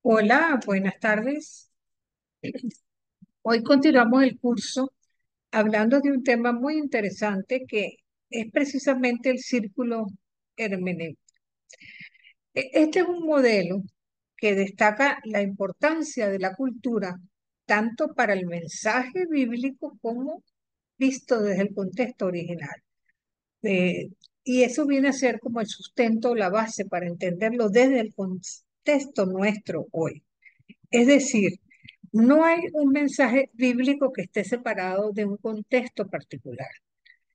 Hola, buenas tardes. Hoy continuamos el curso hablando de un tema muy interesante que es precisamente el círculo hermenéutico. Este es un modelo que destaca la importancia de la cultura tanto para el mensaje bíblico como visto desde el contexto original. Eh, y eso viene a ser como el sustento, la base para entenderlo desde el contexto nuestro hoy. Es decir, no hay un mensaje bíblico que esté separado de un contexto particular.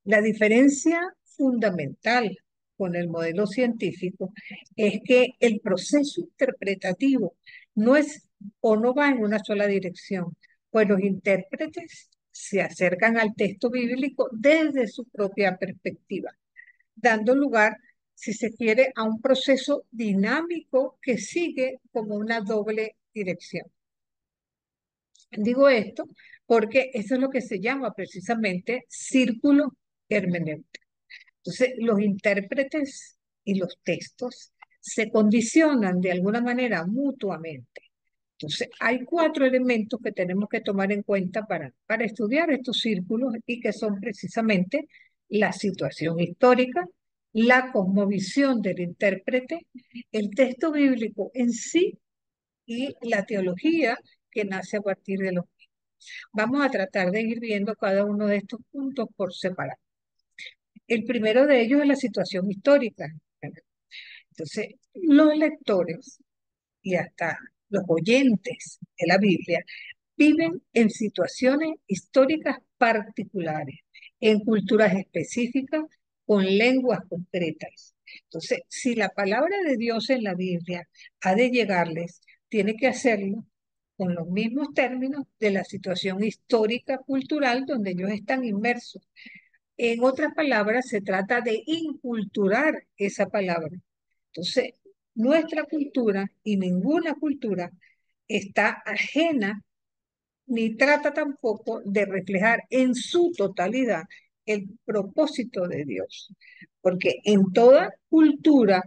La diferencia fundamental con el modelo científico es que el proceso interpretativo no es o no va en una sola dirección, pues los intérpretes se acercan al texto bíblico desde su propia perspectiva, dando lugar, si se quiere, a un proceso dinámico que sigue como una doble dirección. Digo esto porque eso es lo que se llama precisamente círculo hermenéutico. Entonces, los intérpretes y los textos se condicionan de alguna manera mutuamente. Entonces, hay cuatro elementos que tenemos que tomar en cuenta para estudiar estos círculos y que son precisamente la situación histórica, la cosmovisión del intérprete, el texto bíblico en sí y la teología que nace a partir de los. Vamos a tratar de ir viendo cada uno de estos puntos por separado. El primero de ellos es la situación histórica. Entonces, los lectores y hasta los oyentes de la Biblia viven en situaciones históricas particulares, en culturas específicas, con lenguas concretas. Entonces, si la palabra de Dios en la Biblia ha de llegarles, tiene que hacerlo con los mismos términos de la situación histórica, cultural, donde ellos están inmersos. En otras palabras, se trata de inculturar esa palabra. Entonces, nuestra cultura y ninguna cultura está ajena ni trata tampoco de reflejar en su totalidad el propósito de Dios. Porque en toda cultura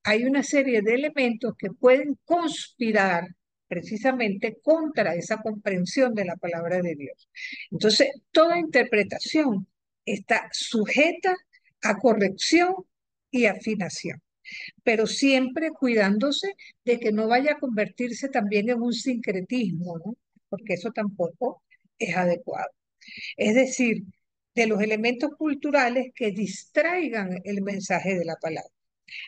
hay una serie de elementos que pueden conspirar precisamente contra esa comprensión de la palabra de Dios. Entonces, toda interpretación está sujeta a corrección y afinación, pero siempre cuidándose de que no vaya a convertirse también en un sincretismo, ¿no? Porque eso tampoco es adecuado. Es decir, de los elementos culturales que distraigan el mensaje de la palabra.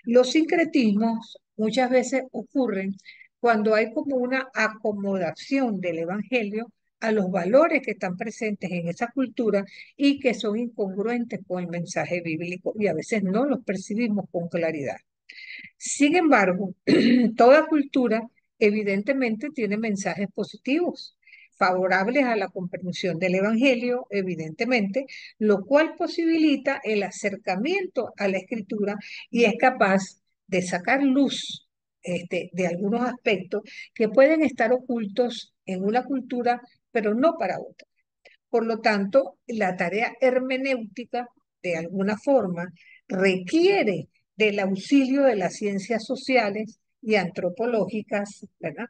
Los sincretismos muchas veces ocurren cuando hay como una acomodación del evangelio a los valores que están presentes en esa cultura y que son incongruentes con el mensaje bíblico y a veces no los percibimos con claridad. Sin embargo, toda cultura evidentemente tiene mensajes positivos, favorables a la comprensión del Evangelio, evidentemente, lo cual posibilita el acercamiento a la escritura y es capaz de sacar luz de algunos aspectos que pueden estar ocultos en una cultura, pero no para otra. Por lo tanto, la tarea hermenéutica, de alguna forma, requiere del auxilio de las ciencias sociales y antropológicas, ¿verdad?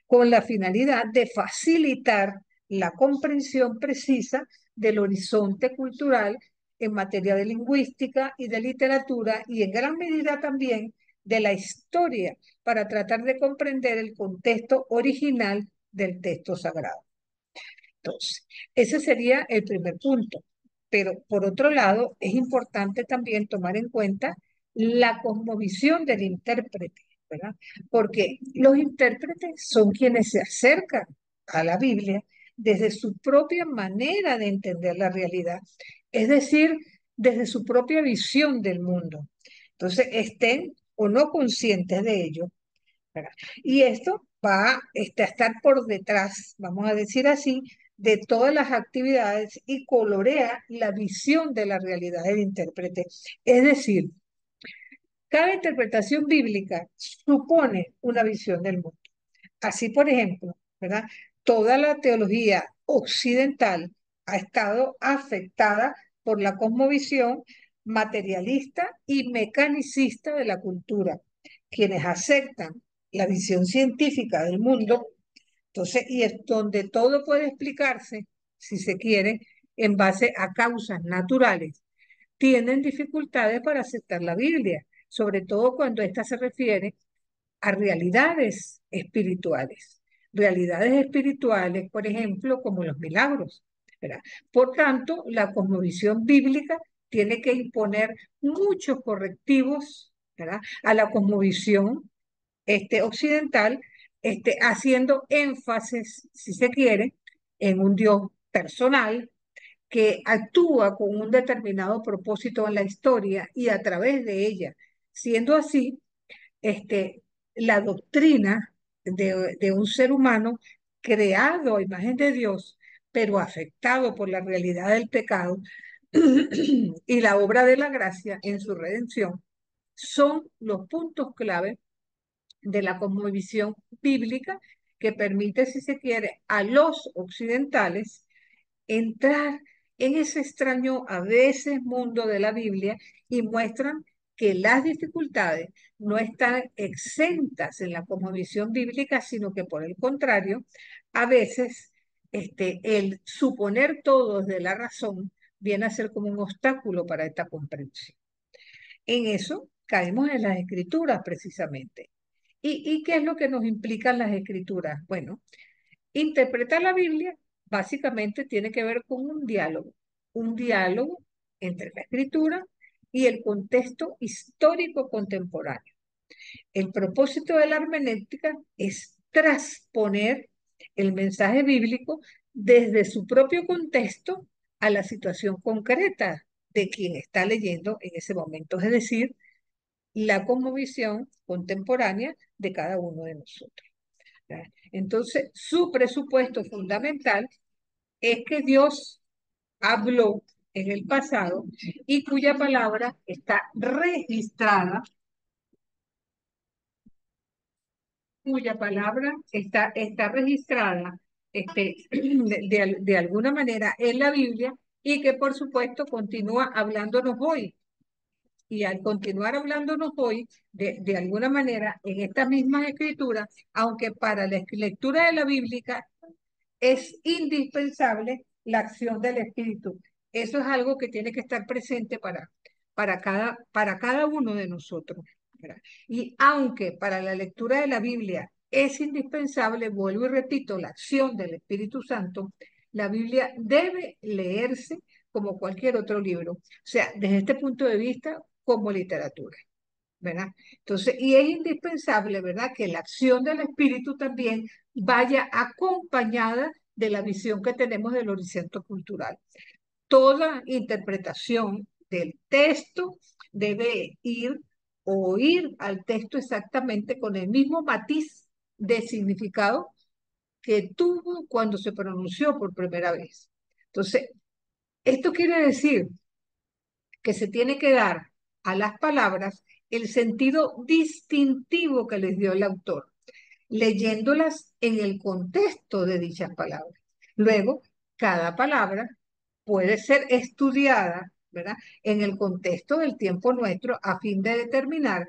Con la finalidad de facilitar la comprensión precisa del horizonte cultural en materia de lingüística y de literatura y en gran medida también de la historia para tratar de comprender el contexto original del texto sagrado. Entonces, ese sería el primer punto. Pero por otro lado, es importante también tomar en cuenta la cosmovisión del intérprete, ¿verdad? Porque los intérpretes son quienes se acercan a la Biblia desde su propia manera de entender la realidad, es decir, desde su propia visión del mundo. Entonces, estén o no conscientes de ello, ¿verdad? Y esto va a estar por detrás, vamos a decir así, de todas las actividades y colorea la visión de la realidad del intérprete. Es decir, cada interpretación bíblica supone una visión del mundo. Así, por ejemplo, ¿verdad? Toda la teología occidental ha estado afectada por la cosmovisión materialista y mecanicista de la cultura, quienes aceptan la visión científica del mundo. Entonces, y es donde todo puede explicarse, si se quiere, en base a causas naturales, tienen dificultades para aceptar la Biblia, sobre todo cuando ésta se refiere a realidades espirituales. Realidades espirituales, por ejemplo, como los milagros, ¿verdad? Por tanto, la cosmovisión bíblica tiene que imponer muchos correctivos, ¿verdad?, a la cosmovisión occidental, haciendo énfasis, si se quiere, en un Dios personal que actúa con un determinado propósito en la historia y a través de ella. Siendo así, la doctrina de un ser humano creado a imagen de Dios, pero afectado por la realidad del pecado y la obra de la gracia en su redención, son los puntos clave de la cosmovisión bíblica que permite, si se quiere, a los occidentales entrar en ese extraño a veces mundo de la Biblia y muestran que las dificultades no están exentas en la cosmovisión bíblica, sino que por el contrario, a veces el suponer todo desde la razón viene a ser como un obstáculo para esta comprensión. En eso caemos en las escrituras precisamente. ¿Y qué es lo que nos implican las escrituras? Bueno, interpretar la Biblia básicamente tiene que ver con un diálogo entre la escritura y el contexto histórico contemporáneo. El propósito de la hermenéutica es transponer el mensaje bíblico desde su propio contexto a la situación concreta de quien está leyendo en ese momento, es decir, la cosmovisión contemporánea de cada uno de nosotros. Entonces, su presupuesto fundamental es que Dios habló en el pasado y cuya palabra está registrada, está registrada de alguna manera en la Biblia y que por supuesto continúa hablándonos hoy. Y al continuar hablándonos hoy, de alguna manera, en estas mismas escrituras, aunque para la lectura de la Biblia es indispensable la acción del Espíritu. Eso es algo que tiene que estar presente para cada uno de nosotros, ¿verdad? Y aunque para la lectura de la Biblia es indispensable, vuelvo y repito, la acción del Espíritu Santo, la Biblia debe leerse como cualquier otro libro. O sea, desde este punto de vista, como literatura. ¿Verdad? Entonces, y es indispensable, ¿verdad?, que la acción del espíritu también vaya acompañada de la visión que tenemos del horizonte cultural. Toda interpretación del texto debe ir o ir al texto exactamente con el mismo matiz de significado que tuvo cuando se pronunció por primera vez. Entonces, esto quiere decir que se tiene que dar a las palabras el sentido distintivo que les dio el autor, leyéndolas en el contexto de dichas palabras. Luego, cada palabra puede ser estudiada, ¿verdad?, en el contexto del tiempo nuestro a fin de determinar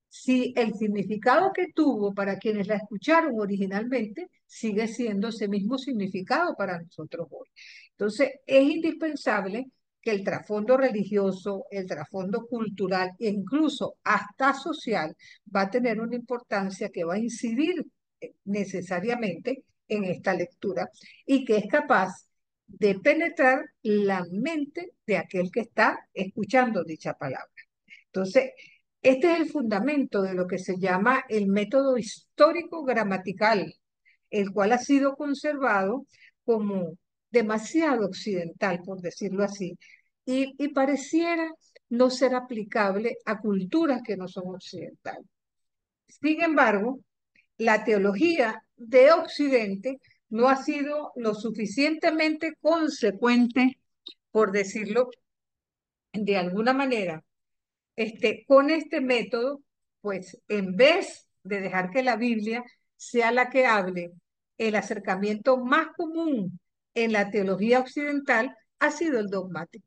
si el significado que tuvo para quienes la escucharon originalmente sigue siendo ese mismo significado para nosotros hoy. Entonces, es indispensable que el trasfondo religioso, el trasfondo cultural e incluso hasta social va a tener una importancia que va a incidir necesariamente en esta lectura y que es capaz de penetrar la mente de aquel que está escuchando dicha palabra. Entonces, este es el fundamento de lo que se llama el método histórico gramatical, el cual ha sido conservado como demasiado occidental, por decirlo así, y pareciera no ser aplicable a culturas que no son occidentales. Sin embargo, la teología de Occidente no ha sido lo suficientemente consecuente, por decirlo de alguna manera, con este método, pues en vez de dejar que la Biblia sea la que hable, el acercamiento más común en la teología occidental ha sido el dogmático,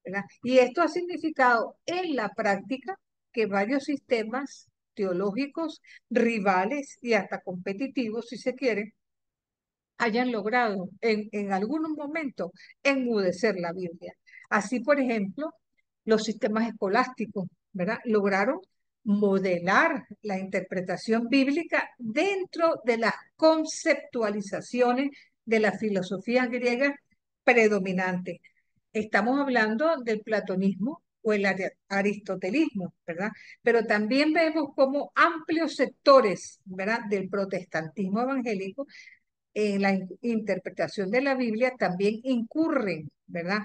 ¿verdad? Y esto ha significado en la práctica que varios sistemas teológicos rivales y hasta competitivos, si se quiere, hayan logrado en algún momento enmudecer la Biblia. Así, por ejemplo, los sistemas escolásticos, ¿verdad? Lograron modelar la interpretación bíblica dentro de las conceptualizaciones de las filosofías griegas predominantes. Estamos hablando del platonismo o el aristotelismo, ¿verdad? Pero también vemos como amplios sectores, ¿verdad?, del protestantismo evangélico en la interpretación de la Biblia también incurren, ¿verdad?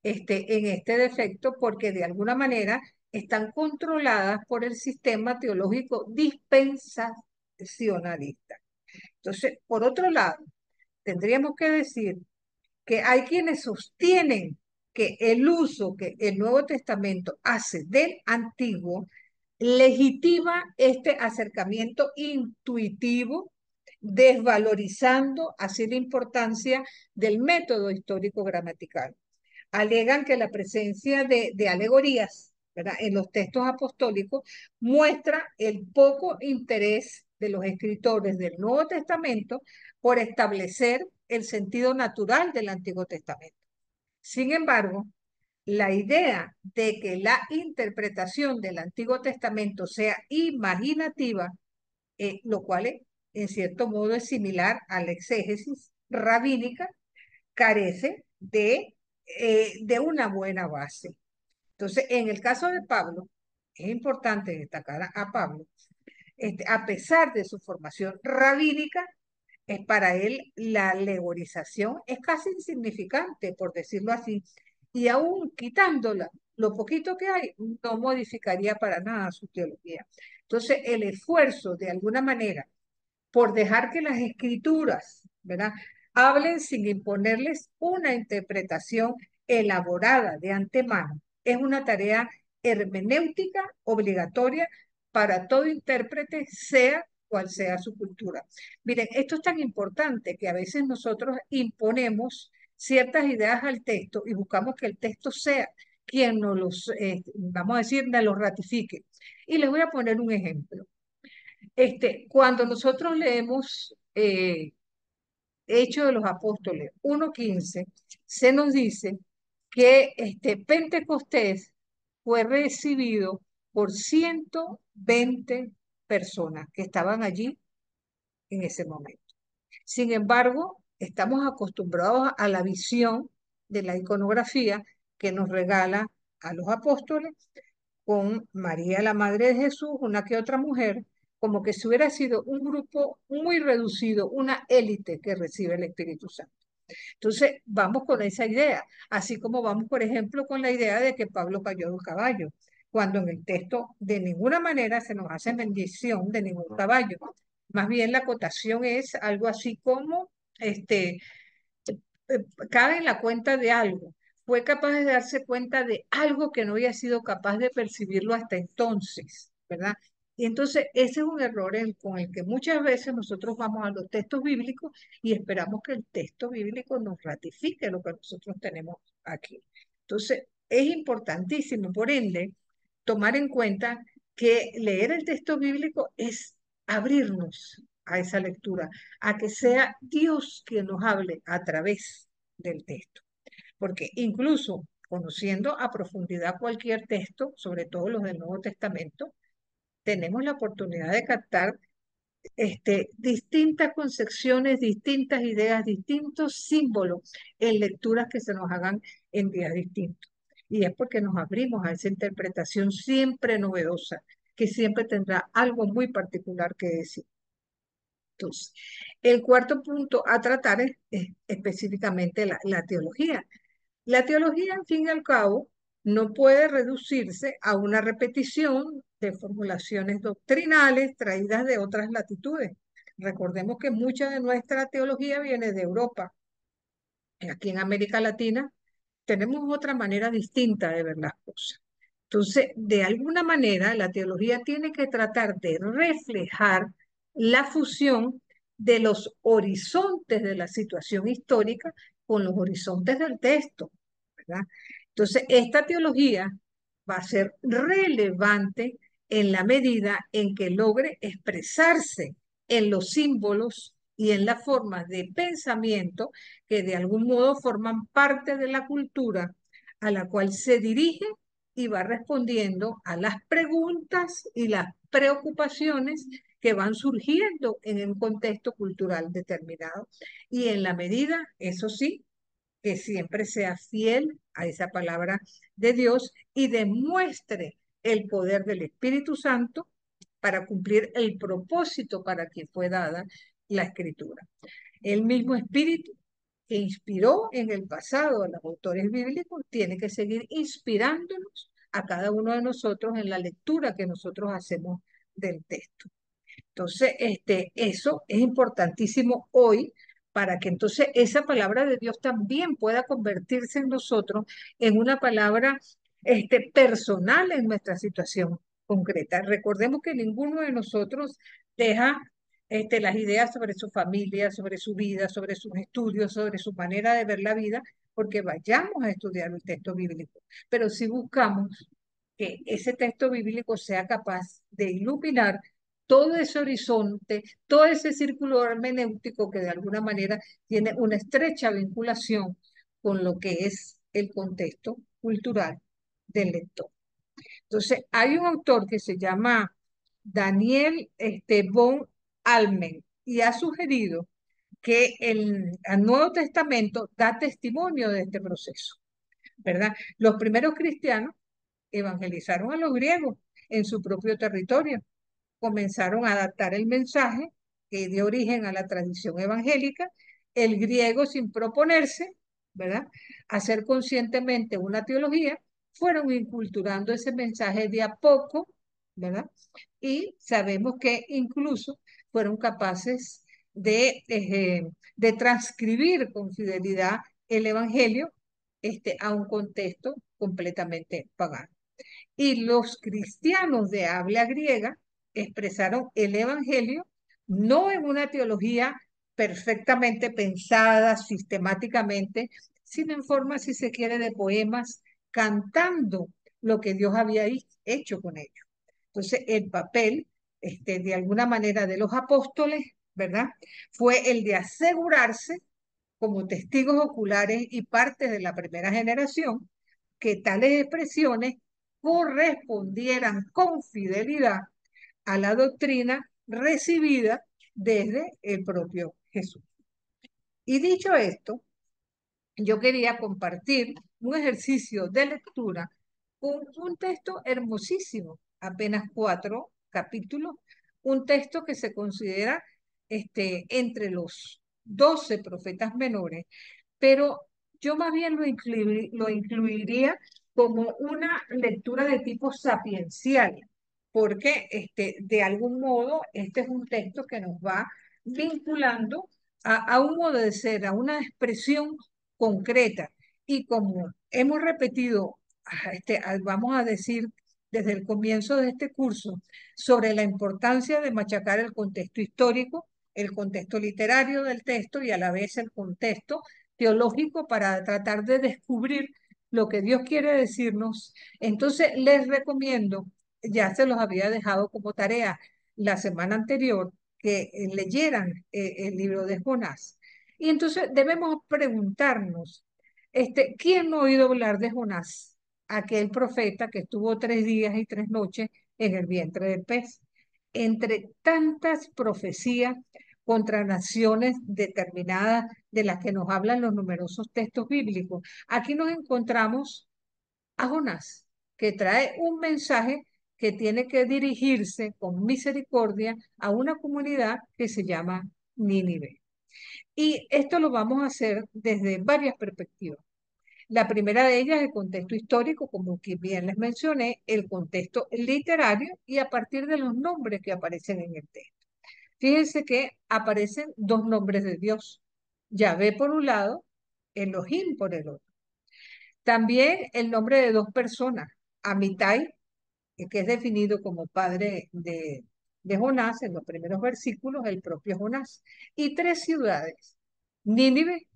En este defecto porque de alguna manera están controladas por el sistema teológico dispensacionalista. Entonces, por otro lado, tendríamos que decir que hay quienes sostienen que el uso que el Nuevo Testamento hace del Antiguo legitima este acercamiento intuitivo, desvalorizando así la importancia del método histórico gramatical. Alegan que la presencia de alegorías, ¿verdad?, en los textos apostólicos muestra el poco interés de los escritores del Nuevo Testamento por establecer el sentido natural del Antiguo Testamento. Sin embargo, la idea de que la interpretación del Antiguo Testamento sea imaginativa, lo cual en cierto modo es similar a la exégesis rabínica, carece de una buena base. Entonces, en el caso de Pablo, es importante destacar a Pablo, a pesar de su formación rabínica, para él la alegorización es casi insignificante, por decirlo así, y aún quitándola, lo poquito que hay, no modificaría para nada su teología. Entonces, el esfuerzo, de alguna manera, por dejar que las escrituras, ¿verdad?, hablen sin imponerles una interpretación elaborada de antemano, es una tarea hermenéutica obligatoria para todo intérprete, sea cual sea su cultura. Miren, esto es tan importante que a veces nosotros imponemos ciertas ideas al texto y buscamos que el texto sea quien nos los, vamos a decir, nos los ratifique. Y les voy a poner un ejemplo. Cuando nosotros leemos Hechos de los Apóstoles 1:15, se nos dice que Pentecostés fue recibido por 120 personas que estaban allí en ese momento. Sin embargo, estamos acostumbrados a la visión de la iconografía que nos regala a los apóstoles con María, la madre de Jesús, una que otra mujer, como que si hubiera sido un grupo muy reducido, una élite que recibe el Espíritu Santo. Entonces, vamos con esa idea, así como vamos, por ejemplo, con la idea de que Pablo cayó de un caballo, cuando en el texto de ninguna manera se nos hace mención de ningún caballo. Más bien la acotación es algo así como, cabe en la cuenta de algo. Fue capaz de darse cuenta de algo que no había sido capaz de percibirlo hasta entonces, ¿verdad? Y entonces ese es un error con el que muchas veces nosotros vamos a los textos bíblicos y esperamos que el texto bíblico nos ratifique lo que nosotros tenemos aquí. Entonces es importantísimo, por ende, tomar en cuenta que leer el texto bíblico es abrirnos a esa lectura, a que sea Dios quien nos hable a través del texto. Porque incluso conociendo a profundidad cualquier texto, sobre todo los del Nuevo Testamento, tenemos la oportunidad de captar distintas concepciones, distintas ideas, distintos símbolos en lecturas que se nos hagan en días distintos. Y es porque nos abrimos a esa interpretación siempre novedosa, que siempre tendrá algo muy particular que decir. Entonces, el cuarto punto a tratar es específicamente la teología. La teología, al fin y al cabo, no puede reducirse a una repetición de formulaciones doctrinales traídas de otras latitudes. Recordemos que mucha de nuestra teología viene de Europa. Aquí en América Latina tenemos otra manera distinta de ver las cosas. Entonces, de alguna manera, la teología tiene que tratar de reflejar la fusión de los horizontes de la situación histórica con los horizontes del texto, ¿verdad? Entonces, esta teología va a ser relevante en la medida en que logre expresarse en los símbolos y en las formas de pensamiento que de algún modo forman parte de la cultura a la cual se dirige y va respondiendo a las preguntas y las preocupaciones que van surgiendo en un contexto cultural determinado. Y en la medida, eso sí, que siempre sea fiel a esa palabra de Dios y demuestre el poder del Espíritu Santo para cumplir el propósito para que fue dada la escritura. El mismo Espíritu que inspiró en el pasado a los autores bíblicos tiene que seguir inspirándonos a cada uno de nosotros en la lectura que nosotros hacemos del texto. Entonces, eso es importantísimo hoy para que entonces esa palabra de Dios también pueda convertirse en nosotros en una palabra personal en nuestra situación concreta. Recordemos que ninguno de nosotros deja las ideas sobre su familia, sobre su vida, sobre sus estudios, sobre su manera de ver la vida, porque vayamos a estudiar el texto bíblico. Pero si buscamos que ese texto bíblico sea capaz de iluminar todo ese horizonte, todo ese círculo hermenéutico que de alguna manera tiene una estrecha vinculación con lo que es el contexto cultural del lector. Entonces, hay un autor que se llama Daniel von Almen y ha sugerido que el Nuevo Testamento da testimonio de este proceso, ¿verdad? Los primeros cristianos evangelizaron a los griegos en su propio territorio, comenzaron a adaptar el mensaje que dio origen a la tradición evangélica, el griego sin proponerse, ¿verdad? Hacer conscientemente una teología, fueron inculturando ese mensaje de a poco, ¿verdad? Y sabemos que incluso fueron capaces de transcribir con fidelidad el evangelio a un contexto completamente pagano. Y los cristianos de habla griega expresaron el Evangelio no en una teología perfectamente pensada sistemáticamente, sino en forma, si se quiere, de poemas, cantando lo que Dios había hecho con ellos. Entonces, el papel, de alguna manera, de los apóstoles, ¿verdad? Fue el de asegurarse como testigos oculares y parte de la primera generación que tales expresiones correspondieran con fidelidad a la doctrina recibida desde el propio Jesús. Y dicho esto, yo quería compartir un ejercicio de lectura con un texto hermosísimo, apenas 4 capítulos, un texto que se considera entre los 12 profetas menores, pero yo más bien lo incluiría como una lectura de tipo sapiencial, porque de algún modo este es un texto que nos va vinculando a un modo de ser, a una expresión concreta. Y como hemos repetido, vamos a decir desde el comienzo de este curso, sobre la importancia de machacar el contexto histórico, el contexto literario del texto y a la vez el contexto teológico para tratar de descubrir lo que Dios quiere decirnos. Entonces les recomiendo, ya se los había dejado como tarea la semana anterior, que leyeran el libro de Jonás. Y entonces debemos preguntarnos, ¿quién no ha oído hablar de Jonás? Aquel profeta que estuvo 3 días y 3 noches en el vientre del pez. Entre tantas profecías contra naciones determinadas de las que nos hablan los numerosos textos bíblicos, aquí nos encontramos a Jonás, que trae un mensaje que tiene que dirigirse con misericordia a una comunidad que se llama Nínive. Y esto lo vamos a hacer desde varias perspectivas. La primera de ellas es el contexto histórico, como que bien les mencioné, el contexto literario y a partir de los nombres que aparecen en el texto. Fíjense que aparecen dos nombres de Dios, Yahvé por un lado, Elohim por el otro. También el nombre de dos personas, Amitai, que es definido como padre de Jonás en los primeros versículos, el propio Jonás, y tres ciudades, Nínive,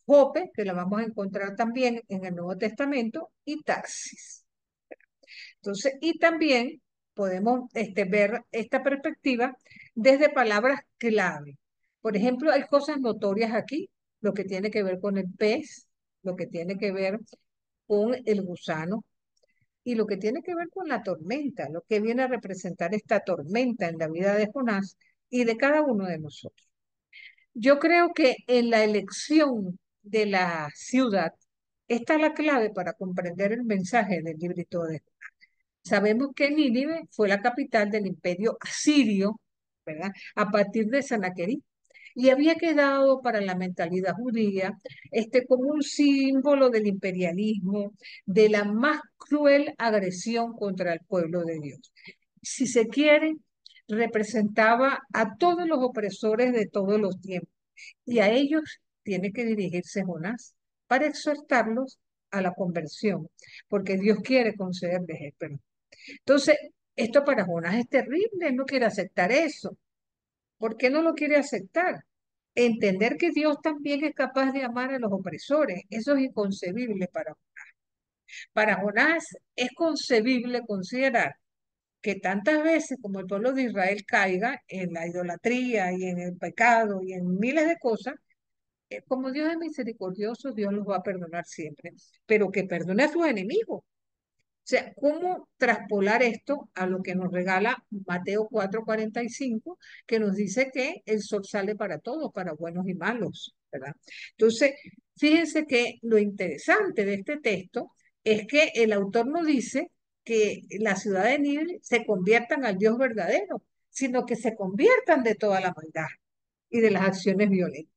Jope, que la vamos a encontrar también en el Nuevo Testamento, y Tarsis. Entonces, y también podemos ver esta perspectiva desde palabras clave. Por ejemplo, hay cosas notorias aquí, lo que tiene que ver con el pez, lo que tiene que ver con el gusano y lo que tiene que ver con la tormenta, lo que viene a representar esta tormenta en la vida de Jonás y de cada uno de nosotros. Yo creo que en la elección de la ciudad está la clave para comprender el mensaje del librito de Jonás. Sabemos que Nínive fue la capital del imperio asirio, ¿verdad? A partir de Sanaquerib. Y había quedado para la mentalidad judía como un símbolo del imperialismo, de la más cruel agresión contra el pueblo de Dios. Si se quiere, representaba a todos los opresores de todos los tiempos. Y a ellos tiene que dirigirse Jonás para exhortarlos a la conversión, porque Dios quiere concederles el perdón. Entonces, esto para Jonás es terrible, él no quiere aceptar eso. ¿Por qué no lo quiere aceptar? Entender que Dios también es capaz de amar a los opresores, eso es inconcebible para Jonás. Para Jonás es concebible considerar que tantas veces como el pueblo de Israel caiga en la idolatría y en el pecado y en miles de cosas, como Dios es misericordioso, Dios los va a perdonar siempre, pero que perdone a sus enemigos. O sea, ¿cómo traspolar esto a lo que nos regala Mateo 4:45, que nos dice que el sol sale para todos, para buenos y malos, ¿verdad? Entonces, fíjense que lo interesante de este texto es que el autor no dice que la ciudad de Nínive se conviertan al Dios verdadero, sino que se conviertan de toda la maldad y de las acciones violentas.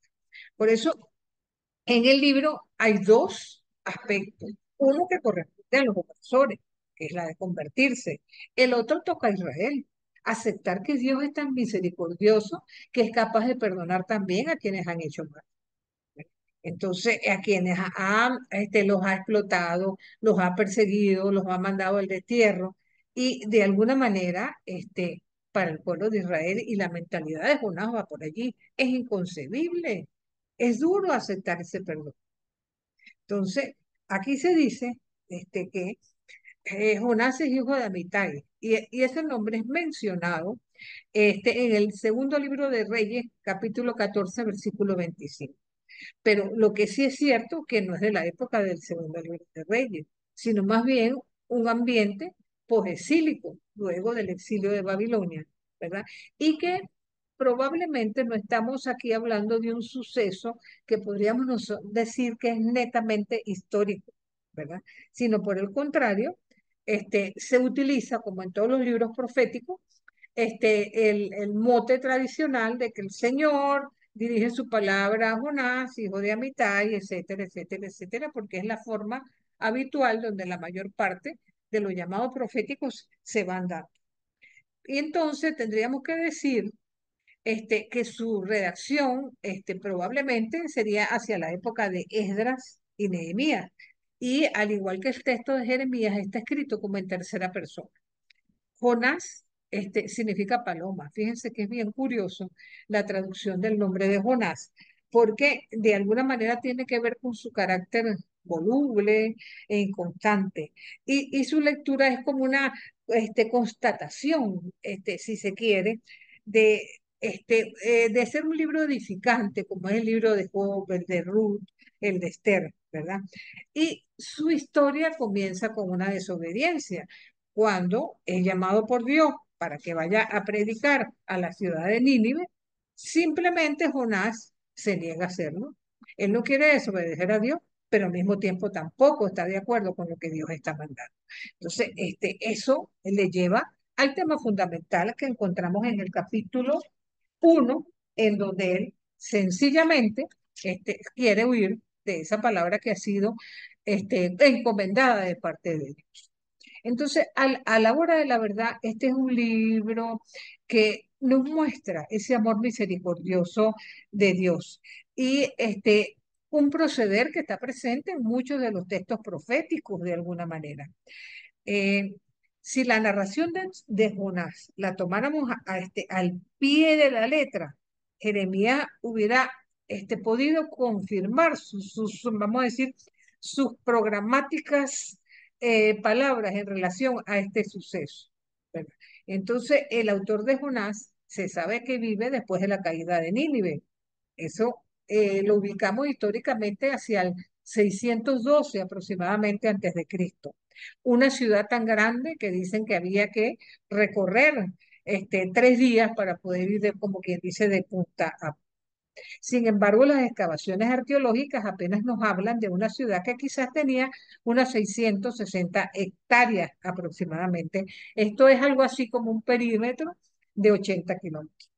Por eso en el libro hay dos aspectos. Uno que corresponde a los opresores, que es la de convertirse. El otro toca a Israel. Aceptar que Dios es tan misericordioso que es capaz de perdonar también a quienes han hecho mal. Entonces, a quienes los ha explotado, los ha perseguido, los ha mandado al destierro. Y de alguna manera, para el pueblo de Israel y la mentalidad de Jonás va por allí. Es inconcebible. Es duro aceptar ese perdón. Entonces, aquí se dice que Jonás es hijo de Amitai, y ese nombre es mencionado en el segundo libro de Reyes, capítulo 14, versículo 25. Pero lo que sí es cierto que no es de la época del segundo libro de Reyes, sino más bien un ambiente posexílico, luego del exilio de Babilonia, ¿verdad? Y que probablemente no estamos aquí hablando de un suceso que podríamos decir que es netamente histórico, ¿verdad? Sino por el contrario, se utiliza, como en todos los libros proféticos, el mote tradicional de que el Señor dirige su palabra a Jonás, hijo de Amitai, etcétera, etcétera, etcétera, porque es la forma habitual donde la mayor parte de los llamados proféticos se van dando. Y entonces tendríamos que decir que su redacción probablemente sería hacia la época de Esdras y Nehemías. Y al igual que el texto de Jeremías, está escrito como en tercera persona. Jonás significa paloma. Fíjense que es bien curioso la traducción del nombre de Jonás, porque de alguna manera tiene que ver con su carácter voluble e inconstante. Y su lectura es como una constatación, si se quiere, de, de ser un libro edificante, como es el libro de Job, el de Ruth, el de Esther, ¿verdad? Y su historia comienza con una desobediencia cuando es llamado por Dios para que vaya a predicar a la ciudad de Nínive, simplemente Jonás se niega a hacerlo. Él no quiere desobedecer a Dios, pero al mismo tiempo tampoco está de acuerdo con lo que Dios está mandando. Entonces, eso le lleva al tema fundamental que encontramos en el capítulo 1, en donde él sencillamente quiere huir de esa palabra que ha sido encomendada de parte de Dios. Entonces, a la hora de la verdad, este es un libro que nos muestra ese amor misericordioso de Dios y un proceder que está presente en muchos de los textos proféticos de alguna manera. Eh, si la narración de Jonás la tomáramos al pie de la letra, Jeremías hubiera podido confirmar vamos a decir, sus programáticas palabras en relación a este suceso. ¿verdad? Entonces, el autor de Jonás se sabe que vive después de la caída de Nínive. Eso lo ubicamos históricamente hacia el 612 aproximadamente antes de Cristo. Una ciudad tan grande que dicen que había que recorrer 3 días para poder ir, como quien dice, de punta a. Sin embargo, las excavaciones arqueológicas apenas nos hablan de una ciudad que quizás tenía unas 660 hectáreas aproximadamente. Esto es algo así como un perímetro de 80 kilómetros.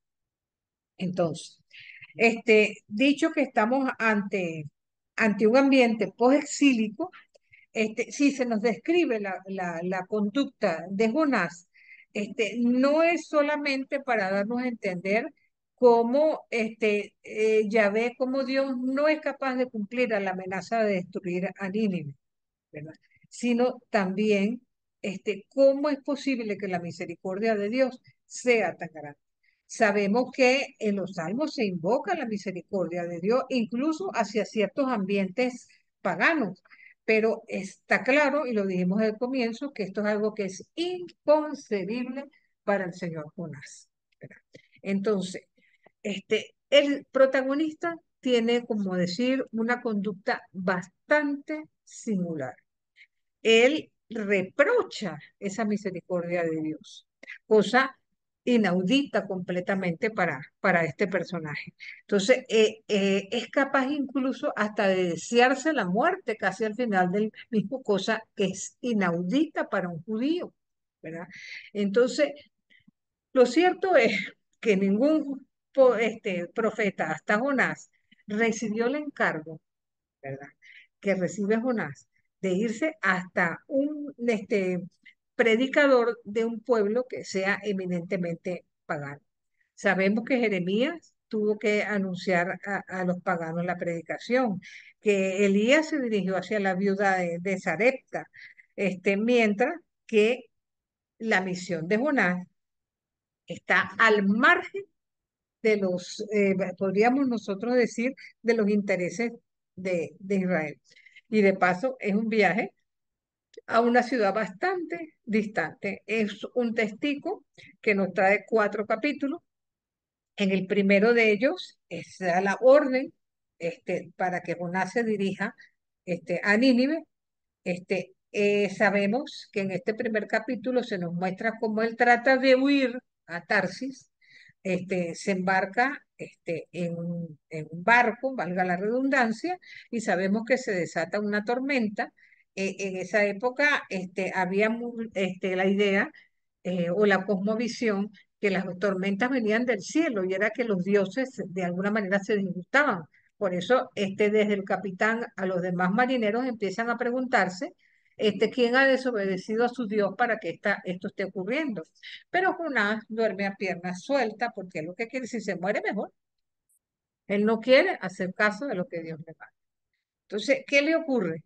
Entonces, dicho que estamos ante un ambiente post-exílico, si se nos describe la conducta de Jonás, no es solamente para darnos a entender cómo Yahvé, como Dios, no es capaz de cumplir a la amenaza de destruir a Nínive, ¿verdad? Sino también cómo es posible que la misericordia de Dios sea tan grande. Sabemos que en los salmos se invoca la misericordia de Dios, incluso hacia ciertos ambientes paganos, pero está claro, y lo dijimos al comienzo, que esto es algo que es inconcebible para el señor Jonás, ¿verdad? Entonces, el protagonista tiene, como decir, una conducta bastante singular. Él reprocha esa misericordia de Dios, cosa inaudita completamente para este personaje. Entonces, es capaz incluso hasta de desearse la muerte casi al final del mismo, cosa que es inaudita para un judío, ¿verdad? Entonces, lo cierto es que ningún profeta, hasta Jonás, recibió el encargo, ¿verdad? Que recibe Jonás de irse hasta un predicador de un pueblo que sea eminentemente pagano. Sabemos que Jeremías tuvo que anunciar a los paganos la predicación, que Elías se dirigió hacia la viuda de Sarepta, mientras que la misión de Jonás está al margen de los, podríamos nosotros decir, de los intereses de Israel. Y de paso es un viaje a una ciudad bastante distante. Es un testigo que nos trae 4 capítulos. En el primero de ellos es a la orden para que Jonás se dirija a Nínive. Sabemos que en este primer capítulo se nos muestra cómo él trata de huir a Tarsis, se embarca en un barco, valga la redundancia, y sabemos que se desata una tormenta. En esa época había la idea o la cosmovisión que las tormentas venían del cielo y era que los dioses de alguna manera se disgustaban. Por eso, desde el capitán a los demás marineros empiezan a preguntarse quién ha desobedecido a su Dios para que esto esté ocurriendo. Pero Jonás duerme a pierna suelta porque es lo que quiere, si se muere mejor. Él no quiere hacer caso de lo que Dios le manda. Entonces, ¿qué le ocurre?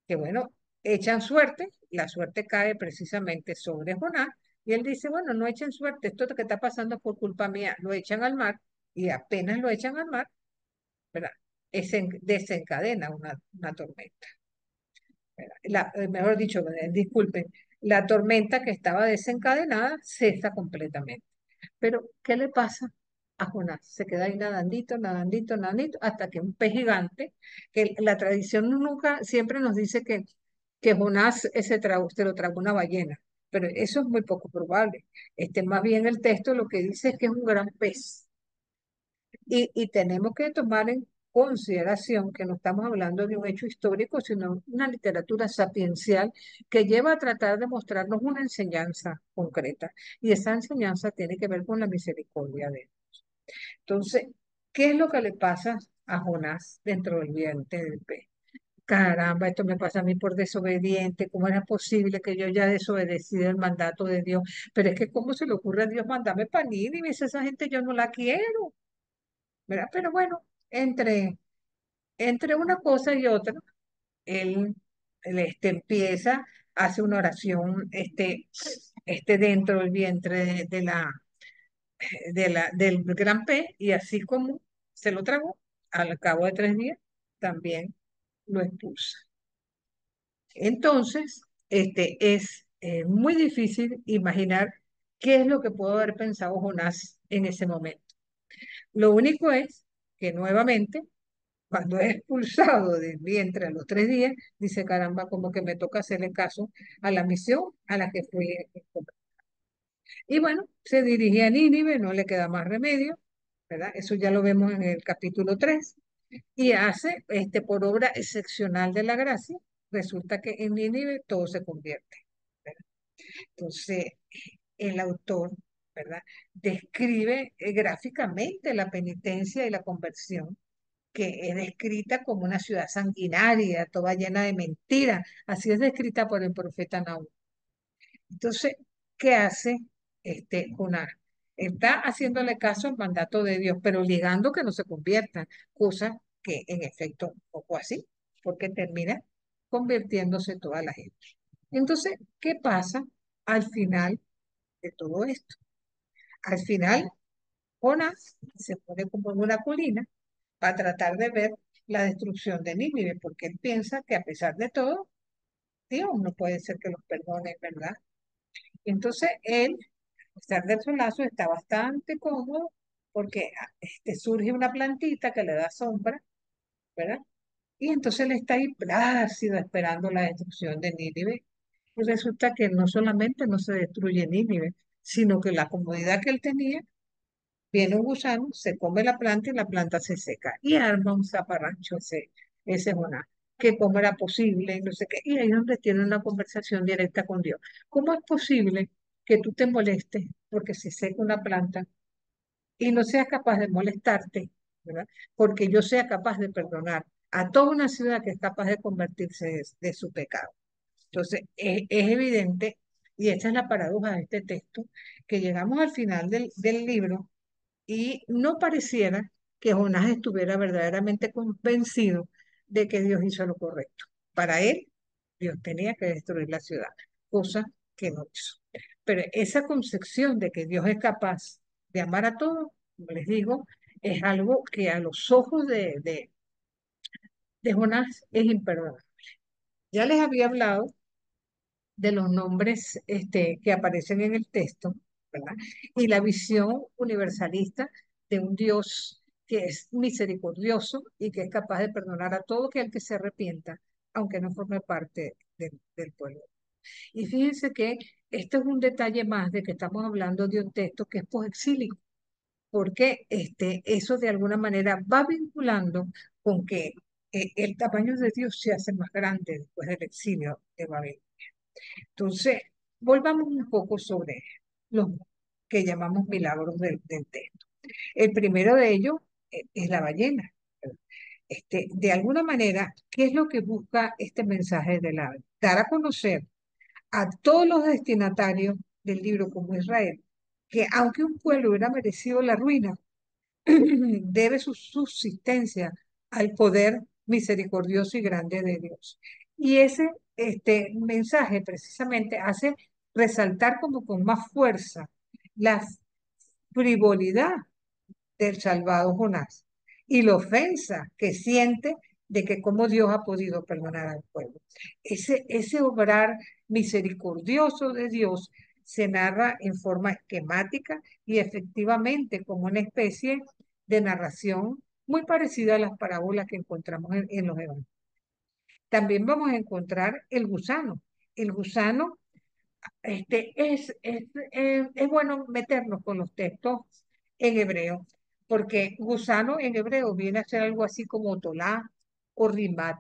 Que bueno, echan suerte, la suerte cae precisamente sobre Jonás, y él dice, bueno, no echen suerte, esto que está pasando es por culpa mía, lo echan al mar, y apenas lo echan al mar, ¿verdad? Desencadena una tormenta. ¿Verdad? Mejor dicho, disculpen, la tormenta que estaba desencadenada cesa completamente. Pero, ¿qué le pasa a Jonás? Se queda ahí nadandito, nadandito, nadandito, hasta que un pez gigante, que la tradición nunca, siempre nos dice que Jonás se lo tragó una ballena, pero eso es muy poco probable. Más bien el texto lo que dice es que es un gran pez. Y tenemos que tomar en consideración que no estamos hablando de un hecho histórico, sino una literatura sapiencial que lleva a tratar de mostrarnos una enseñanza concreta. Y esa enseñanza tiene que ver con la misericordia de Dios. Entonces, ¿qué es lo que le pasa a Jonás dentro del vientre del pez? Caramba, esto me pasa a mí por desobediente. ¿Cómo era posible que yo ya desobedecido el mandato de Dios? Pero es que, ¿cómo se le ocurre a Dios mandarme para Nínive? Esa gente yo no la quiero, ¿verdad? Pero bueno, entre una cosa y otra, él empieza, hace una oración dentro del vientre del gran pez, y así como se lo tragó, al cabo de 3 días, también lo expulsa. Entonces, es muy difícil imaginar ¿Qué es lo que pudo haber pensado Jonás en ese momento? Lo único es que nuevamente, cuando es expulsado del vientre a los 3 días, dice, caramba, como que me toca hacerle caso a la misión a la que fui. Y bueno, se dirige a Nínive, no le queda más remedio, ¿verdad? Eso ya lo vemos en el capítulo 3 y hace, por obra excepcional de la gracia, resulta que en Nínive todo se convierte, ¿verdad? Entonces, el autor, ¿verdad? Describe gráficamente la penitencia y la conversión, que es descrita como una ciudad sanguinaria, toda llena de mentiras. Así es descrita por el profeta Nahum. Entonces, ¿qué hace Jonás? Está haciéndole caso al mandato de Dios, pero obligando que no se conviertan, cosa que en efecto un poco así, porque termina convirtiéndose toda la gente. Entonces, ¿qué pasa al final de todo esto? Al final, Jonás se pone como en una colina para tratar de ver la destrucción de Nínive, porque él piensa que a pesar de todo, Dios no puede ser que los perdone, ¿verdad? Entonces él, a pesar del solazo, está bastante cómodo porque surge una plantita que le da sombra, ¿verdad? Y entonces él está ahí plácido esperando la destrucción de Nínive. Y resulta que no solamente no se destruye Nínive, sino que la comodidad que él tenía, viene un gusano, se come la planta y la planta se seca. Y arma un zaparrancho ese Jonás, que cómo era posible, y no sé qué. Y ahí es donde tiene una conversación directa con Dios. ¿Cómo es posible que tú te molestes porque se seca una planta y no seas capaz de molestarte, ¿verdad? Porque yo sea capaz de perdonar a toda una ciudad que es capaz de convertirse de su pecado. Entonces, es evidente, y esta es la paradoja de este texto, que llegamos al final del libro y no pareciera que Jonás estuviera verdaderamente convencido de que Dios hizo lo correcto. Para él, Dios tenía que destruir la ciudad, cosa que no hizo. Pero esa concepción de que Dios es capaz de amar a todos, como les digo, es algo que a los ojos de Jonás es imperdonable. Ya les había hablado de los nombres que aparecen en el texto, ¿verdad? Y la visión universalista de un Dios que es misericordioso y que es capaz de perdonar a todo aquel que se arrepienta, aunque no forme parte del pueblo. Y fíjense que esto es un detalle más de que estamos hablando de un texto que es posexílico, porque eso de alguna manera va vinculando con que el tamaño de Dios se hace más grande después del exilio de Babel. Entonces, volvamos un poco sobre los que llamamos milagros del texto. El primero de ellos es la ballena. De alguna manera, ¿qué es lo que busca este mensaje del ave? Dar a conocer a todos los destinatarios del libro como Israel, que aunque un pueblo hubiera merecido la ruina, debe su subsistencia al poder misericordioso y grande de Dios. Y ese mensaje precisamente hace resaltar como con más fuerza la frivolidad del salvado Jonás y la ofensa que siente de que cómo Dios ha podido perdonar al pueblo. Ese obrar misericordioso de Dios se narra en forma esquemática y efectivamente como una especie de narración muy parecida a las parábolas que encontramos en los evangelios. También vamos a encontrar el gusano. El gusano es bueno meternos con los textos en hebreo, porque gusano en hebreo viene a ser algo así como tolá o rimat,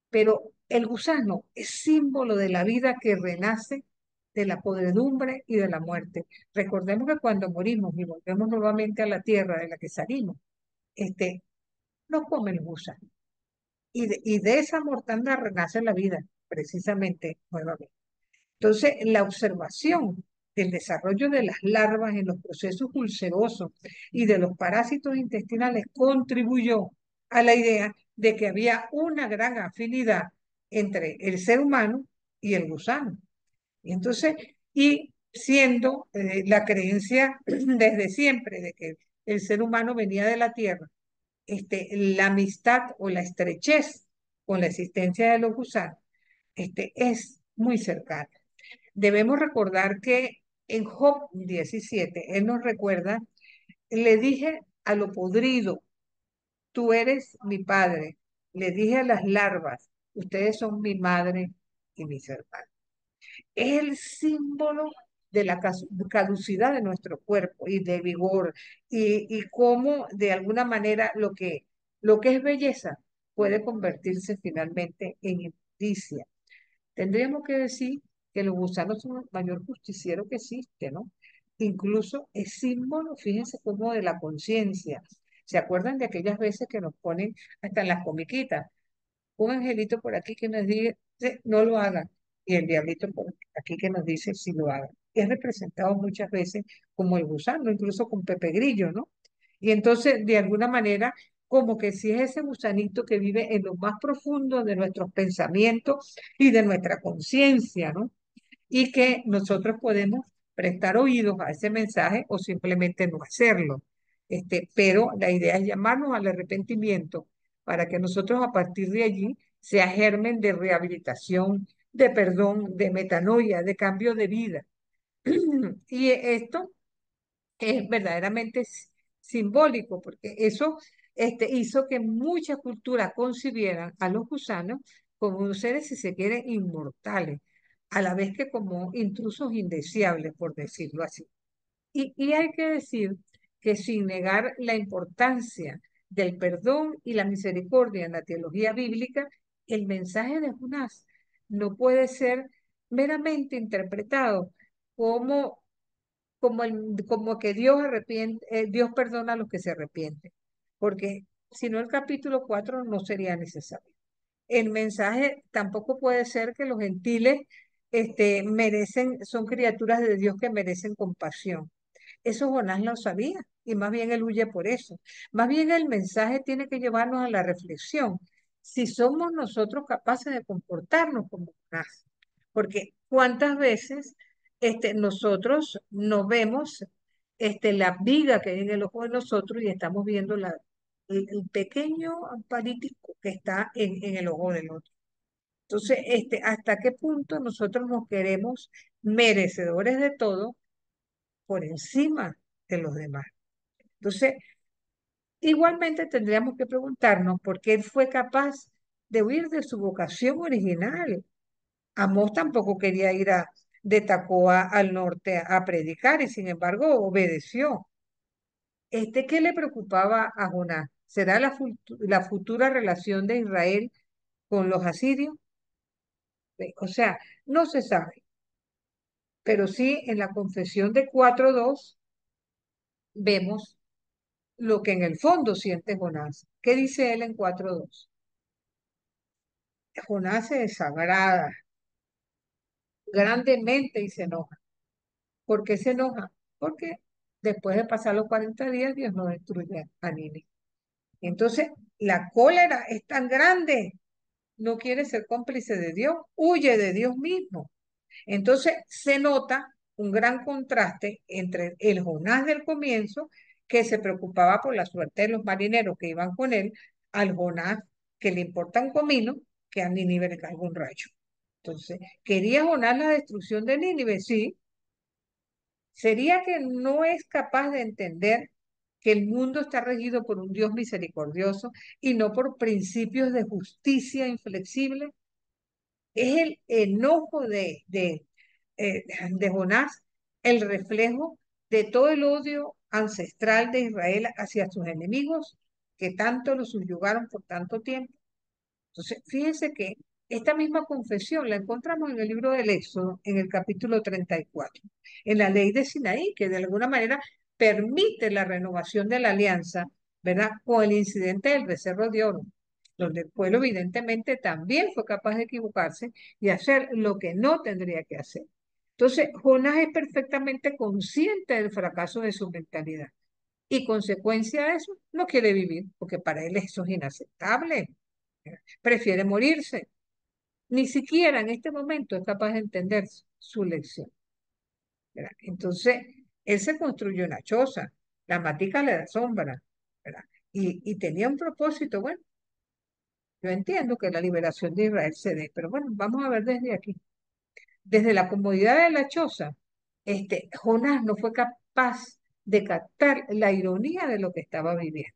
pero el gusano es símbolo de la vida que renace de la podredumbre y de la muerte. Recordemos que cuando morimos y volvemos nuevamente a la tierra de la que salimos, este, nos come el gusano. Y de esa mortandad renace la vida, precisamente nuevamente. Entonces, la observación del desarrollo de las larvas en los procesos ulcerosos y de los parásitos intestinales contribuyó a la idea de que había una gran afinidad entre el ser humano y el gusano. Y entonces, y siendo la creencia desde siempre de que el ser humano venía de la tierra, la amistad o la estrechez con la existencia de los gusanos, es muy cercana. Debemos recordar que En Job 17, él nos recuerda, le dije a lo podrido, tú eres mi padre. Le dije a las larvas, ustedes son mi madre y mis hermanos. Es el símbolo de la caducidad de nuestro cuerpo y de vigor y cómo de alguna manera lo que es belleza puede convertirse finalmente en injusticia. Tendríamos que decir que los gusanos son el mayor justiciero que existe, ¿no? Incluso es símbolo, fíjense cómo de la conciencia. ¿Se acuerdan de aquellas veces que nos ponen hasta en las comiquitas? Un angelito por aquí que nos dice, no lo hagan, y el diablito por aquí que nos dice, si lo hagan. Es representado muchas veces como el gusano, incluso con Pepe Grillo, ¿no? Y entonces, de alguna manera, como que si es ese gusanito que vive en lo más profundo de nuestros pensamientos y de nuestra conciencia, ¿no? Y que nosotros podemos prestar oídos a ese mensaje o simplemente no hacerlo. Pero la idea es llamarnos al arrepentimiento para que nosotros a partir de allí sea germen de rehabilitación, de perdón, de metanoia, de cambio de vida. Y esto es verdaderamente simbólico, porque eso hizo que muchas culturas concibieran a los gusanos como unos seres, si se quiere, inmortales, a la vez que como intrusos indeseables, por decirlo así. Y hay que decir que sin negar la importancia del perdón y la misericordia en la teología bíblica, el mensaje de Jonás no puede ser meramente interpretado como como que Dios arrepiente, Dios perdona a los que se arrepienten, porque si no el capítulo 4 no sería necesario. El mensaje tampoco puede ser que los gentiles merecen, son criaturas de Dios que merecen compasión. Eso Jonás lo sabía y más bien él huye por eso. Más bien el mensaje tiene que llevarnos a la reflexión. Si somos nosotros capaces de comportarnos como Jonás, porque cuántas veces nosotros nos vemos la viga que hay en el ojo de nosotros y estamos viendo el pequeño paritico que está en el ojo del otro. Entonces, ¿hasta qué punto nosotros nos queremos merecedores de todo por encima de los demás? Entonces, igualmente tendríamos que preguntarnos por qué él fue capaz de huir de su vocación original. Amós tampoco quería ir de Tacoa al norte a predicar y sin embargo obedeció. ¿Qué le preocupaba a Jonás? ¿Será la futura relación de Israel con los asirios? O sea, no se sabe, pero sí en la confesión de 4:2 vemos lo que en el fondo siente Jonás. ¿Qué dice él en 4:2? Jonás se desagrada grandemente y se enoja. ¿Por qué se enoja? Porque después de pasar los 40 días, Dios no destruye a Nínive. Entonces, la cólera es tan grande, no quiere ser cómplice de Dios, huye de Dios mismo. Entonces, se nota un gran contraste entre el Jonás del comienzo, que se preocupaba por la suerte de los marineros que iban con él, al Jonás que le importa un comino, que a Nínive le caiga un rayo. Entonces, ¿quería Jonás la destrucción de Nínive? Sí. ¿Sería que no es capaz de entender que el mundo está regido por un Dios misericordioso y no por principios de justicia inflexible? Es el enojo de Jonás el reflejo de todo el odio ancestral de Israel hacia sus enemigos que tanto lo subyugaron por tanto tiempo. Entonces, fíjense que esta misma confesión la encontramos en el libro del Éxodo, en el capítulo 34, en la ley de Sinaí, que de alguna manera permite la renovación de la alianza, ¿verdad? Con el incidente del becerro de oro, donde el pueblo evidentemente también fue capaz de equivocarse y hacer lo que no tendría que hacer. Entonces, Jonás es perfectamente consciente del fracaso de su mentalidad y consecuencia de eso, no quiere vivir, porque para él eso es inaceptable. Prefiere morirse. Ni siquiera en este momento es capaz de entender su lección. ¿Verdad? Entonces, él se construyó una choza, la matica le da sombra, ¿verdad? Y tenía un propósito, bueno, yo entiendo que la liberación de Israel se dé, pero bueno, vamos a ver desde aquí. Desde la comodidad de la choza, Jonás no fue capaz de captar la ironía de lo que estaba viviendo.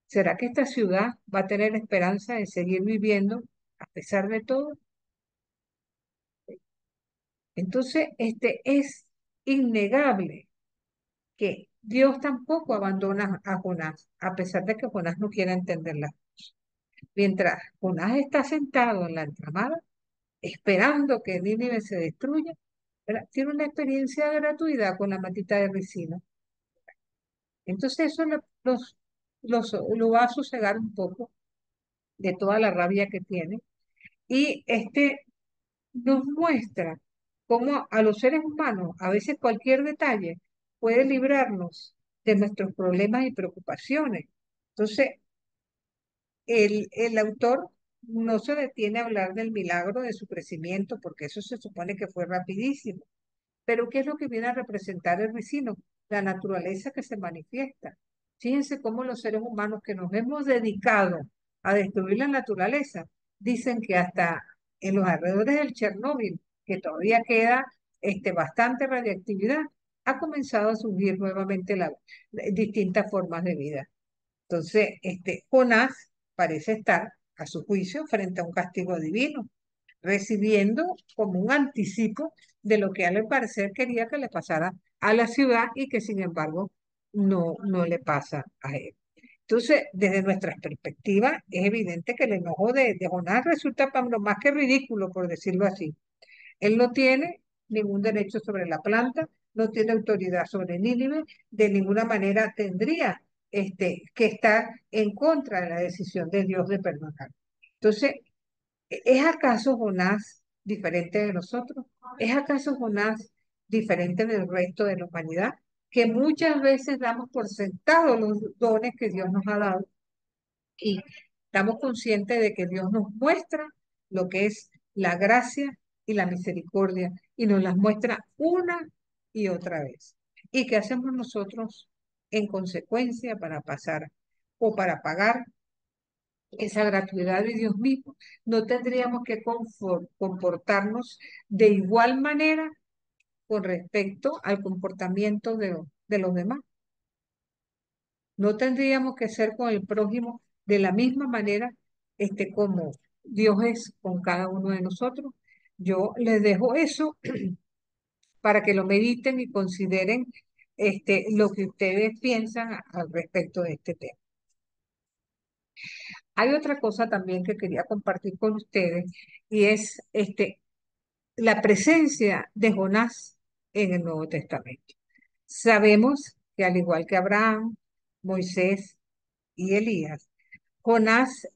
¿Será que esta ciudad va a tener esperanza de seguir viviendo a pesar de todo? Entonces, es innegable que Dios tampoco abandona a Jonás, a pesar de que Jonás no quiera entenderla. Mientras Jonás está sentado en la entramada, esperando que Nínive se destruya, ¿verdad? Tiene una experiencia gratuita con la matita de ricino. Entonces eso lo va a sosegar un poco de toda la rabia que tiene. Y nos muestra cómo a los seres humanos a veces cualquier detalle puede librarnos de nuestros problemas y preocupaciones. Entonces, el autor no se detiene a hablar del milagro de su crecimiento, porque eso se supone que fue rapidísimo. Pero ¿qué es lo que viene a representar el ricino? La naturaleza que se manifiesta. Fíjense cómo los seres humanos que nos hemos dedicado a destruir la naturaleza, dicen que hasta en los alrededores del Chernóbil, que todavía queda bastante radiactividad, ha comenzado a surgir nuevamente distintas formas de vida. Entonces, Jonás parece estar, a su juicio, frente a un castigo divino, recibiendo como un anticipo de lo que a él al parecer quería que le pasara a la ciudad y que sin embargo no le pasa a él. Entonces, desde nuestra perspectiva, es evidente que el enojo de Jonás resulta para lo más que ridículo, por decirlo así. Él no tiene ningún derecho sobre la planta, no tiene autoridad sobre Nínive, de ninguna manera tendría que estar en contra de la decisión de Dios de perdonar. Entonces, ¿es acaso Jonás diferente de nosotros? ¿Es acaso Jonás diferente del resto de la humanidad? Que muchas veces damos por sentados los dones que Dios nos ha dado y estamos conscientes de que Dios nos muestra lo que es la gracia y la misericordia y nos las muestra una y otra vez. ¿Y qué hacemos nosotros en consecuencia para pasar o para pagar esa gratuidad de Dios mismo? No tendríamos que comportarnos de igual manera con respecto al comportamiento de los demás. No tendríamos que ser con el prójimo de la misma manera, como Dios es con cada uno de nosotros. Yo les dejo eso para que lo mediten y consideren lo que ustedes piensan al respecto de este tema. Hay otra cosa también que quería compartir con ustedes y es la presencia de Jonás en el Nuevo Testamento. Sabemos que al igual que Abraham, Moisés y Elías, Jonás,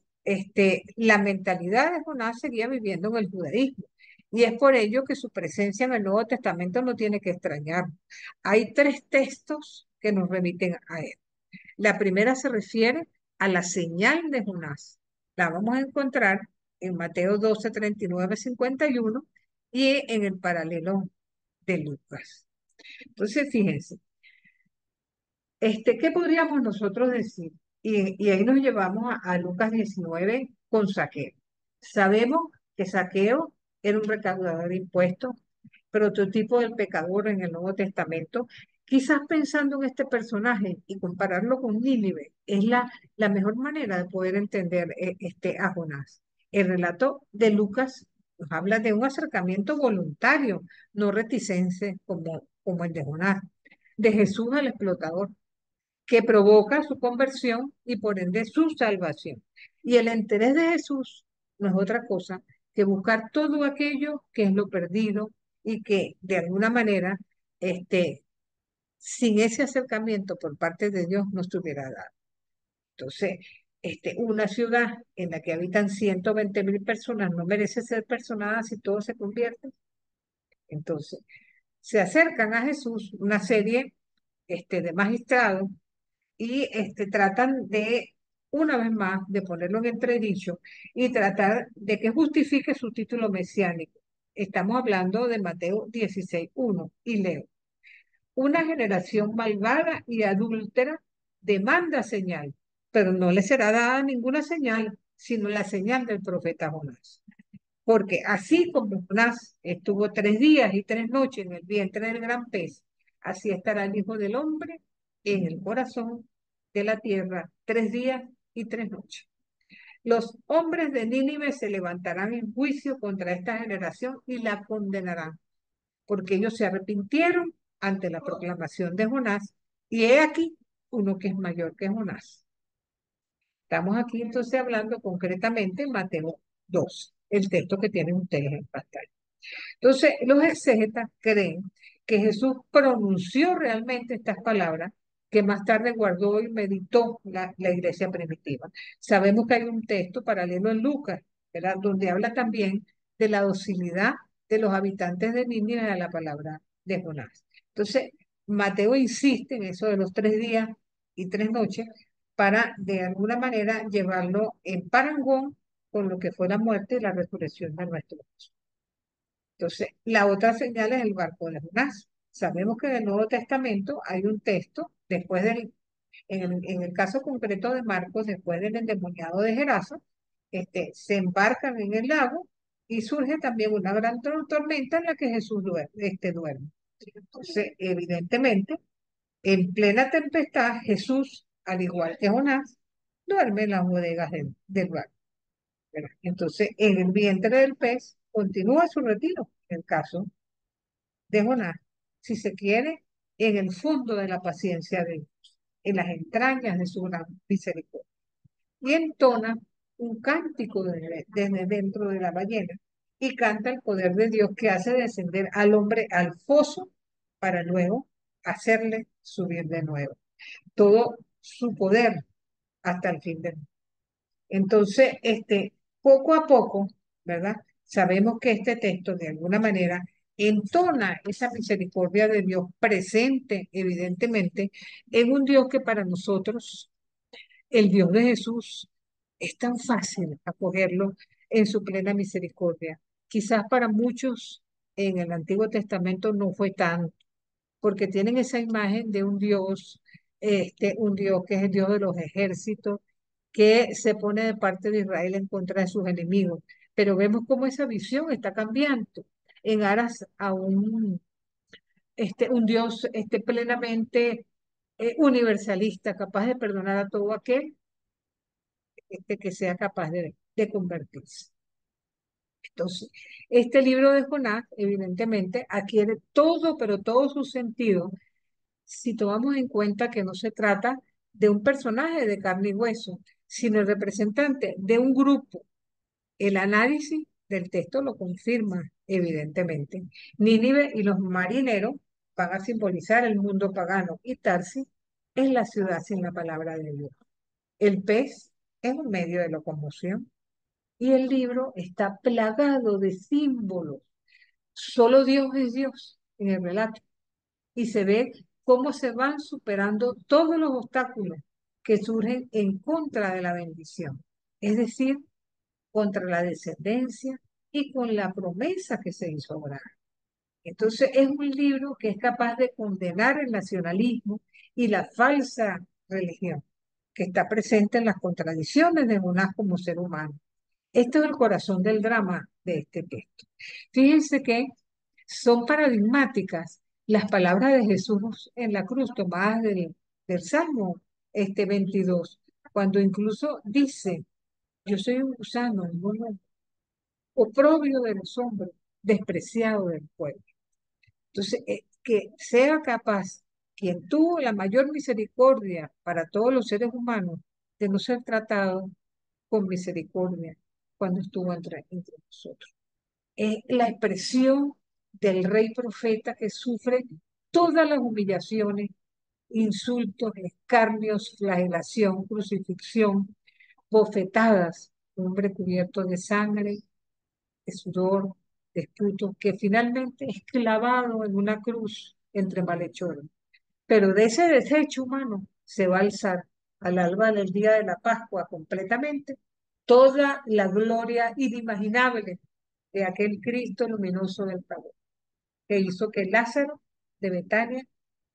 la mentalidad de Jonás seguía viviendo en el judaísmo. Y es por ello que su presencia en el Nuevo Testamento no tiene que extrañar. Hay tres textos que nos remiten a él. La primera se refiere a la señal de Jonás. La vamos a encontrar en Mateo 12, 39, 51 y en el paralelo de Lucas. Entonces, fíjense, ¿qué podríamos nosotros decir? Y ahí nos llevamos a Lucas 19 con Saqueo. Sabemos que Saqueo era un recaudador de impuestos, prototipo del pecador en el Nuevo Testamento. Quizás pensando en este personaje y compararlo con Nínive, es la mejor manera de poder entender a Jonás. El relato de Lucas nos habla de un acercamiento voluntario, no reticense como el de Jonás, de Jesús al explotador que provoca su conversión y por ende su salvación. Y el interés de Jesús no es otra cosa que buscar todo aquello que es lo perdido y que de alguna manera, sin ese acercamiento por parte de Dios, no estuviera dado. Entonces, una ciudad en la que habitan 120.000 personas no merece ser personada si todo se convierte. Entonces, se acercan a Jesús una serie de magistrados y tratan de, una vez más, de ponerlo en entredicho y tratar de que justifique su título mesiánico. Estamos hablando de Mateo 16:1 y leo. Una generación malvada y adúltera demanda señal, pero no le será dada ninguna señal, sino la señal del profeta Jonás. porque así como Jonás estuvo 3 días y 3 noches en el vientre del gran pez, así estará el Hijo del Hombre en el corazón de la tierra 3 días y 3 noches. Los hombres de Nínive se levantarán en juicio contra esta generación y la condenarán, porque ellos se arrepintieron ante la proclamación de Jonás, y he aquí uno que es mayor que Jonás. Estamos aquí entonces hablando concretamente en Mateo 2, el texto que tienen ustedes en pantalla. Entonces, los exégetas creen que Jesús pronunció realmente estas palabras que más tarde guardó y meditó la iglesia primitiva. Sabemos que hay un texto paralelo en Lucas, ¿verdad? Donde habla también de la docilidad de los habitantes de Nínive a la palabra de Jonás. Entonces, Mateo insiste en eso de los 3 días y 3 noches para de alguna manera llevarlo en parangón con lo que fue la muerte y la resurrección de nuestro Jesús. Entonces, la otra señal es el barco de Jonás. Sabemos que en el Nuevo Testamento hay un texto, en el caso concreto de Marcos, después del endemoniado de Geraso, se embarcan en el lago y surge también una gran tormenta en la que Jesús duerme. Entonces, evidentemente, en plena tempestad, Jesús, al igual que Jonás, duerme en las bodegas del barco, ¿verdad? Entonces, en el vientre del pez continúa su retiro, en el caso de Jonás, si se quiere, en el fondo de la paciencia de Dios, en las entrañas de su gran misericordia. Y entona un cántico desde dentro de la ballena y canta el poder de Dios que hace descender al hombre al foso para luego hacerle subir de nuevo. Todo su poder hasta el fin del mundo. Entonces, poco a poco, ¿verdad? Sabemos que este texto de alguna manera entona esa misericordia de Dios presente, evidentemente, en un Dios que para nosotros, el Dios de Jesús, es tan fácil acogerlo en su plena misericordia. Quizás para muchos en el Antiguo Testamento no fue tan, porque tienen esa imagen de un Dios que es el Dios de los ejércitos, que se pone de parte de Israel en contra de sus enemigos. Pero vemos cómo esa visión está cambiando en aras a un Dios plenamente universalista, capaz de perdonar a todo aquel que sea capaz de convertirse. Entonces, este libro de Jonás, evidentemente, adquiere todo, pero todo su sentido si tomamos en cuenta que no se trata de un personaje de carne y hueso, sino el representante de un grupo. El análisis del texto lo confirma, evidentemente. Nínive y los marineros van a simbolizar el mundo pagano y Tarsis es la ciudad sin la palabra de Dios. El pez es un medio de locomoción y el libro está plagado de símbolos. Solo Dios es Dios en el relato y se ve cómo se van superando todos los obstáculos que surgen en contra de la bendición, es decir, contra la descendencia y con la promesa que se hizo orar. Entonces es un libro que es capaz de condenar el nacionalismo y la falsa religión que está presente en las contradicciones de Jonás como ser humano. Este es el corazón del drama de este texto. Fíjense que son paradigmáticas las palabras de Jesús en la cruz, tomadas del Salmo 22, cuando incluso dice, yo soy un gusano, un oprobio de los hombres, despreciado del pueblo. Entonces, que sea capaz quien tuvo la mayor misericordia para todos los seres humanos de no ser tratado con misericordia cuando estuvo entre nosotros. Es la expresión del rey profeta que sufre todas las humillaciones, insultos, escarnios, flagelación, crucifixión, bofetadas, hombre cubierto de sangre, de sudor, de esputo, que finalmente es clavado en una cruz entre malhechores. Pero de ese desecho humano se va a alzar al alba del día de la Pascua completamente toda la gloria inimaginable de aquel Cristo luminoso del favor, que hizo que Lázaro de Betania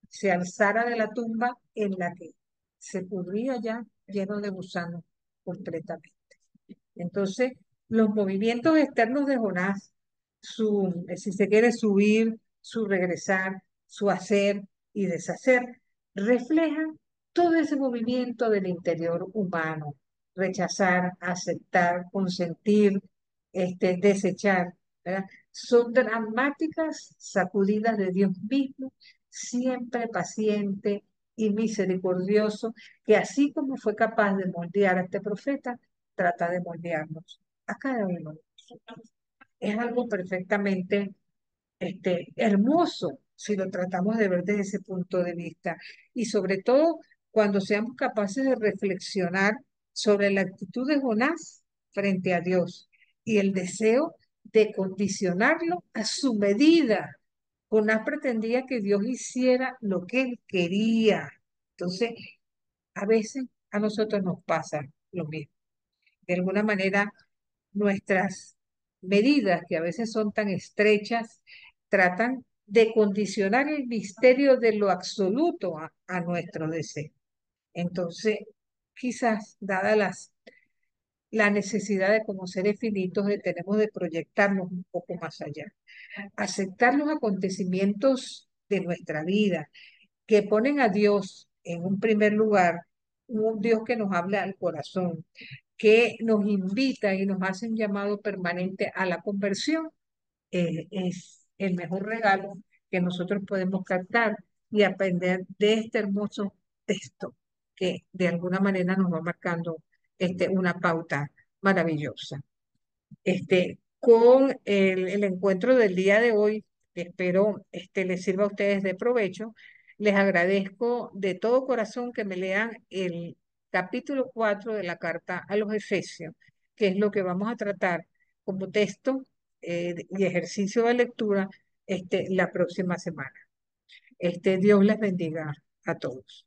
se alzara de la tumba en la que se pudría ya lleno de gusanos completamente. Entonces, los movimientos externos de Jonás, si se quiere subir, su regresar, su hacer y deshacer, reflejan todo ese movimiento del interior humano, rechazar, aceptar, consentir, desechar, ¿verdad? Son dramáticas sacudidas de Dios mismo, siempre paciente y misericordioso, que así como fue capaz de moldear a este profeta, trata de moldearnos a cada uno de nosotros. Es algo perfectamente hermoso si lo tratamos de ver desde ese punto de vista. Y sobre todo cuando seamos capaces de reflexionar sobre la actitud de Jonás frente a Dios y el deseo de condicionarlo a su medida. Jonás pretendía que Dios hiciera lo que él quería. Entonces, a veces a nosotros nos pasa lo mismo. De alguna manera, nuestras medidas, que a veces son tan estrechas, tratan de condicionar el misterio de lo absoluto a nuestro deseo. Entonces, quizás, dada la necesidad de como seres finitos, tenemos de proyectarnos un poco más allá, aceptar los acontecimientos de nuestra vida, que ponen a Dios en un primer lugar, un Dios que nos habla al corazón, que nos invita y nos hace un llamado permanente a la conversión, es el mejor regalo que nosotros podemos captar y aprender de este hermoso texto que de alguna manera nos va marcando una pauta maravillosa. Con el encuentro del día de hoy, que espero les sirva a ustedes de provecho. Les agradezco de todo corazón que me lean el capítulo 4 de la carta a los Efesios, que es lo que vamos a tratar como texto y ejercicio de lectura la próxima semana. Dios les bendiga a todos.